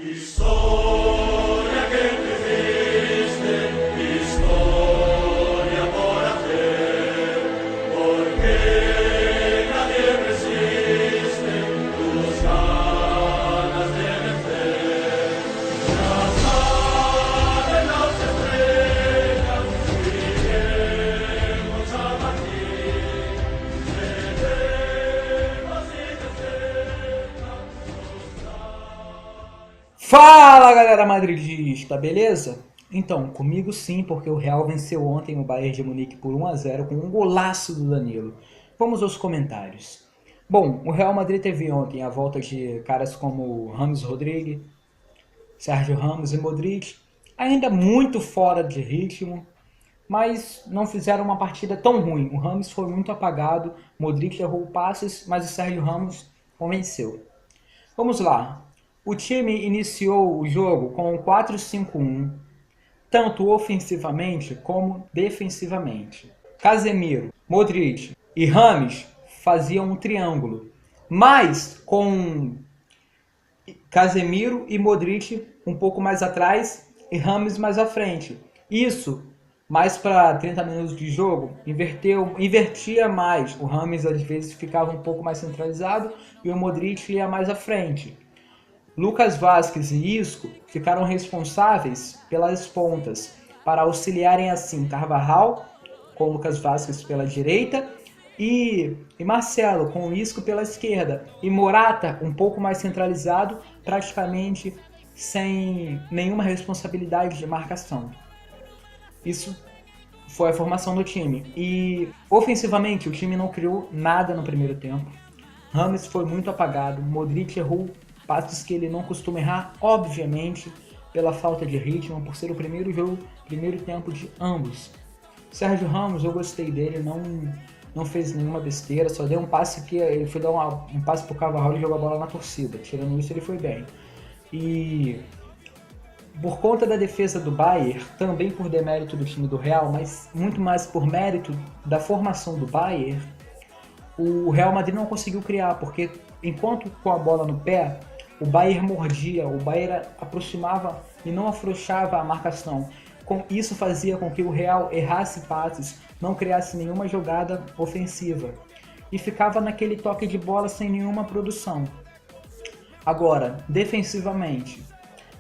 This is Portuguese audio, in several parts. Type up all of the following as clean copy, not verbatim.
Historia que existe, historia por hacer, porque nadie resiste tus ganas de vencer. Ya salen las estrellas, iremos a partir, seremos y deseas. Fala, galera madridista, beleza? Então, comigo sim, porque o Real venceu ontem o Bayern de Munique por 1-0 com um golaço do Danilo. Vamos aos comentários. Bom, o Real Madrid teve ontem a volta de caras como James Rodrigues, Sérgio Ramos e Modric, ainda muito fora de ritmo, mas não fizeram uma partida tão ruim. O Ramos foi muito apagado, Modric errou passes, mas o Sérgio Ramos convenceu. Vamos lá. O time iniciou o jogo com um 4-5-1, tanto ofensivamente como defensivamente. Casemiro, Modric e Rames faziam um triângulo, mas com Casemiro e Modric um pouco mais atrás e Rames mais à frente. Isso, mais para 30 minutos de jogo, invertia mais. O Rames às vezes ficava um pouco mais centralizado e o Modric ia mais à frente. Lucas Vázquez e Isco ficaram responsáveis pelas pontas, para auxiliarem assim Carvajal, com Lucas Vázquez pela direita, e Marcelo, com o Isco pela esquerda, e Morata um pouco mais centralizado, praticamente sem nenhuma responsabilidade de marcação. Isso foi a formação do time. E ofensivamente o time não criou nada no primeiro tempo. Rames foi muito apagado, Modric errou passes que ele não costuma errar, obviamente, pela falta de ritmo, por ser o primeiro tempo de ambos. Sérgio Ramos, eu gostei dele, não fez nenhuma besteira, só deu um passe que ele foi dar um passe pro Carvajal e jogou a bola na torcida. Tirando isso, ele foi bem. E por conta da defesa do Bayern, também por demérito do time do Real, mas muito mais por mérito da formação do Bayern, o Real Madrid não conseguiu criar, porque enquanto com a bola no pé, o Bayern mordia, o Bayern aproximava e não afrouxava a marcação. Isso fazia com que o Real errasse passes, não criasse nenhuma jogada ofensiva e ficava naquele toque de bola sem nenhuma produção. Agora, defensivamente,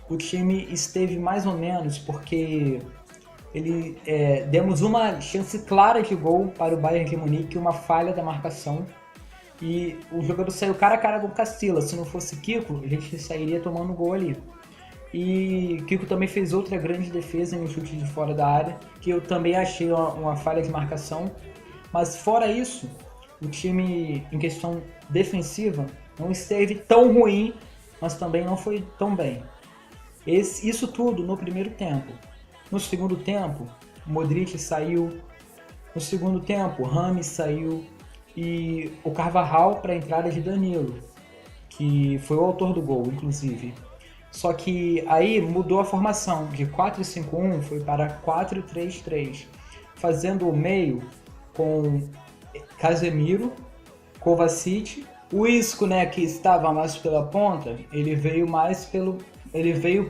o time esteve mais ou menos porque demos uma chance clara de gol para o Bayern de Munique, uma falha da marcação. E o jogador saiu cara a cara com o Casillas. Se não fosse Kiko, a gente sairia tomando gol ali. E Kiko também fez outra grande defesa em um chute de fora da área, que eu também achei uma falha de marcação. Mas fora isso, o time em questão defensiva não esteve tão ruim, mas também não foi tão bem. Isso tudo no primeiro tempo. No segundo tempo, Modric saiu. No segundo tempo, Rames saiu. E o Carvajal para a entrada de Danilo, que foi o autor do gol, inclusive. Só que aí mudou a formação, de 4-5-1 foi para 4-3-3, fazendo o meio com Casemiro, Kovacic, o Isco, né, que estava mais pela ponta, ele veio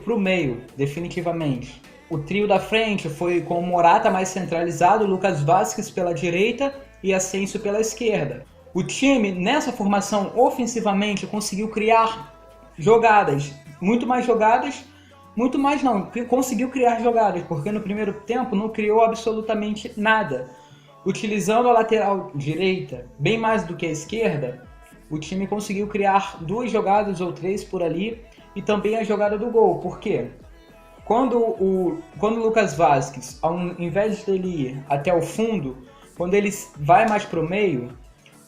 para o meio, definitivamente. O trio da frente foi com o Morata mais centralizado, Lucas Vázquez pela direita e Asensio pela esquerda. O time, nessa formação, ofensivamente, conseguiu criar jogadas, conseguiu criar jogadas, porque no primeiro tempo não criou absolutamente nada. Utilizando a lateral direita bem mais do que a esquerda, o time conseguiu criar 2 jogadas ou 3 por ali, e também a jogada do gol. Por quê? Quando o Lucas Vázquez, ao invés dele ir até o fundo, quando ele vai mais para o meio,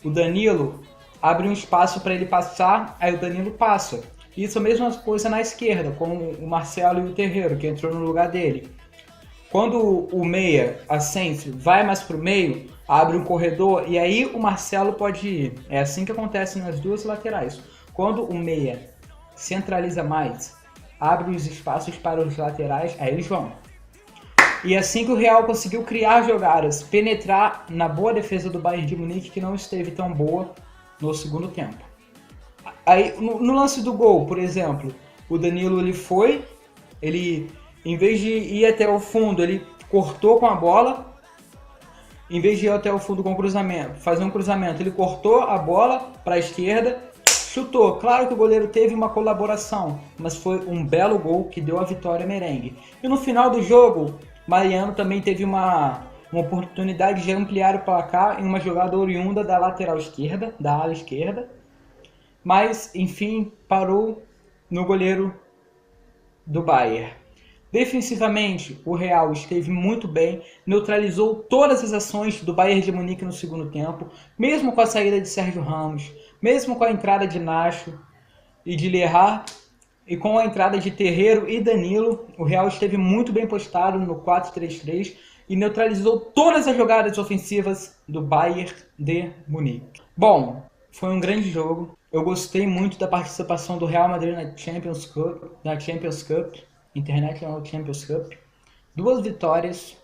o Danilo abre um espaço para ele passar, aí o Danilo passa. Isso é a mesma coisa na esquerda, com o Marcelo e o Terreiro, que entrou no lugar dele. Quando o meia, Asensio, vai mais para o meio, abre um corredor e aí o Marcelo pode ir. É assim que acontece nas duas laterais. Quando o meia centraliza mais, abre os espaços para os laterais, aí eles vão. E assim que o Real conseguiu criar jogadas, penetrar na boa defesa do Bayern de Munique, que não esteve tão boa no segundo tempo. Aí, no lance do gol, por exemplo, O Danilo ele em vez de ir até o fundo, ele cortou com a bola. Em vez de ir até o fundo com cruzamento, fazer um cruzamento, ele cortou a bola para a esquerda, chutou. Claro que o goleiro teve uma colaboração, mas foi um belo gol que deu a vitória merengue. E no final do jogo, Mariano também teve uma oportunidade de ampliar o placar em uma jogada oriunda da lateral esquerda, da ala esquerda, mas enfim parou no goleiro do Bayern. Defensivamente, o Real esteve muito bem, neutralizou todas as ações do Bayern de Munique no segundo tempo, mesmo com a saída de Sérgio Ramos, mesmo com a entrada de Nacho e de Lerrar, e com a entrada de Terreiro e Danilo, o Real esteve muito bem postado no 4-3-3 e neutralizou todas as jogadas ofensivas do Bayern de Munique. Bom, foi um grande jogo. Eu gostei muito da participação do Real Madrid na Champions Cup, International Champions Cup. 2 vitórias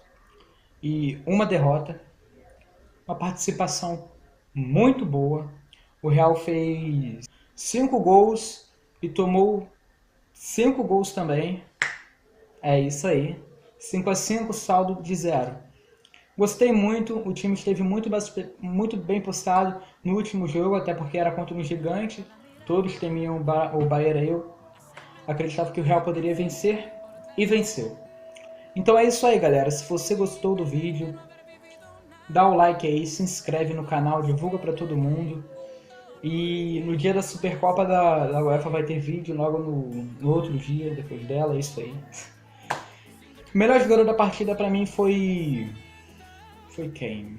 e 1 derrota. Uma participação muito boa. O Real fez 5 gols e tomou 5 gols também. É isso aí. 5-5, saldo de 0. Gostei muito, o time esteve muito bem postado no último jogo, até porque era contra um gigante. Todos temiam o Bayern. Eu acreditava que o Real poderia vencer e venceu. Então é isso aí, galera. Se você gostou do vídeo, dá o like aí, se inscreve no canal, divulga para todo mundo. E no dia da Supercopa da UEFA vai ter vídeo logo no outro dia, depois dela, é isso aí. O melhor jogador da partida pra mim foi quem?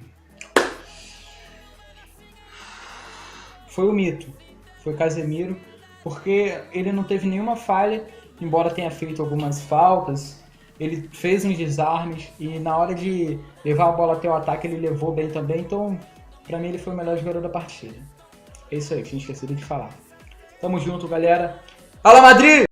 Foi o Mito, foi Casemiro, porque ele não teve nenhuma falha, embora tenha feito algumas faltas. Ele fez uns desarmes e na hora de levar a bola até o ataque ele levou bem também, então pra mim ele foi o melhor jogador da partida. É isso aí, tinha esquecido de falar. Tamo junto, galera. Fala, Madrid!